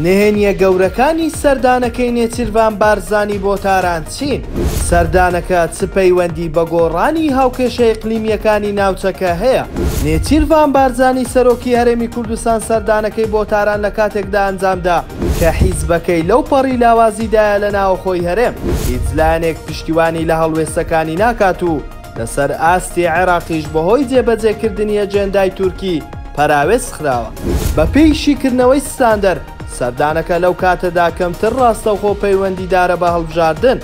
نهێنیە گەورەکانی سەردانەکەی نێچیروان بارزانی بۆ تارانچین. سەردانەکە چ پەیوەندی بە گۆڕانی هاوکێشە ئیقلیمیەکانی ناوچەکە هەیە؟ نێچیروان بارزانی سەرۆکی هەرێمی کوردستان سەردانەکەی بۆ تاران لە کاتێکدا ئەنجامدا کە حیزبەکەی لەو پەڕی لاوازیدایە لە ناوخۆی هەرێم. هیچ لایەنێک پشتیوانی لە هەڵوێستەکانی ناکات و لەسەر ئاستی عێراقیش بەهۆی جێبەجێکردنی ئەجێندای تورکی پەراوێز خراوە. بە پێی شیکردنەوەی ستاندەر سەردانەکە لەو کاتەدا کەمتر ڕاستەوخۆ پەیوەندیدارە بە هەڵبژاردن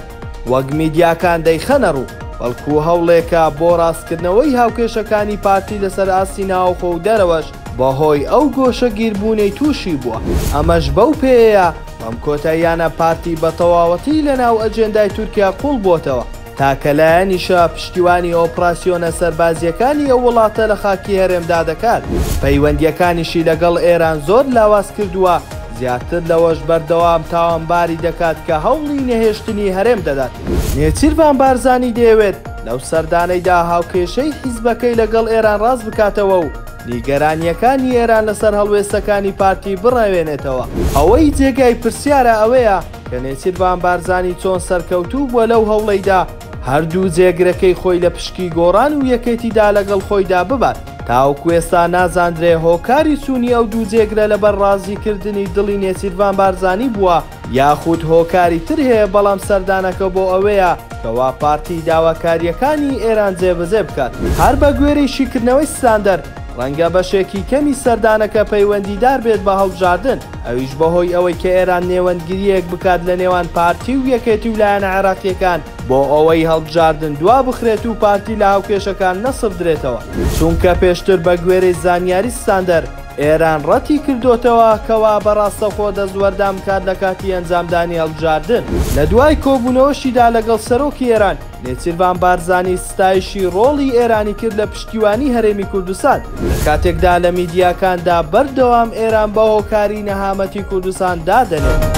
وەک میدیاکان دەیخەنە ڕوو، بەڵکو هەوڵێکە بۆ ڕاستکردنەوەی هاوکێشەکانی پارتی لەسەر ئاستی ناوخۆ و دەرەوەش بەهۆی ئەو گۆشە گیربوونەی تووشی بووە. ئەمەش بەو پێەیە بەم کۆتاییانە پارتی بە تەواوەتی لەناو ئەجێندای تورکیا قوڵ بۆتەوە تاکە لایەنیشە پشتیوانی ئۆپراسیۆنە سەربازیەکانی ئەو وڵاتە لە خاکی هەرێمدا دەکات. پەیوەندیەکانیشی لەگەڵ ئێران زۆر لاواز کردووە، زیاتر لەوەش بەردەوام تاوانباری دەکات کە هەوڵی نەهێشتنی هەرێم دەدات. نێچیروان بارزانی دەیەوێت لەو سەردانەیدا هاوکێشەی حیزبەکەی لەگەڵ ئێران ڕاست بکاتەوە و نیگەرانیەکانی ئێران لەسەر هەڵوێستەکانی پارتی بڕاوێنێتەوە. ئەوەی جێگای پرسیارە ئەوەیە کە نێچیروان بارزانی چۆن سەرکەوتوو بووە لەو هەوڵەیدا هەردوو جێگرەکەی خۆی لە پشکی گۆڕان و یەکێتیدا لەگەڵ خۆیدا ببات. تاوەکو ئێستا نازاندرێ هۆکاری سوونی ئەو دوو جێگرە لەبەر ڕازیکردنی دڵی نێچیروان بارزانی بووە یاخود هۆکاری تر هەیە، بەڵام سەردانەکە بۆ ئەوەیە کەوا پارتی داواکاریەکانی ئێران جێبەجێ بکات. هەر بە گوێرەی شیکردنەوەی ستاندەر ڕەنگە بەشێکی کەمی سەردانەکە پەیوەندیدار بێت بە هەڵبژاردن، ئەویش بەهۆی ئەوەی کە ئێران نێوەندگریەک بکات لە نێوان پارتی و یەکێتی و لایەنە عێراقیەکان بۆ ئەوەی هەڵبژاردن دوا بخرێت و پارتی لە هاوکێشەکان نەسف درێتەوە. چونکە پێشتر بە گوێرەی زانیاری ستاندەر ئێران ڕەتی کردوتەوە کەوا بەڕاستەخۆ دەزوەردام کات لە کاتی ئەنجامدانی هەڵبژاردن. لە دوای کۆبوونەوەشیدا لەگەڵ سەرۆکی ئێران نێچیروان بارزانی ستایشی ڕۆڵی ئێرانی کرد لە پشتیوانی هەرێمی کوردستان لە کاتێکدا لە میدیاکاندا بەردەوام ئێران بە هۆکاری نەهامەتی کوردستان دادەنێت.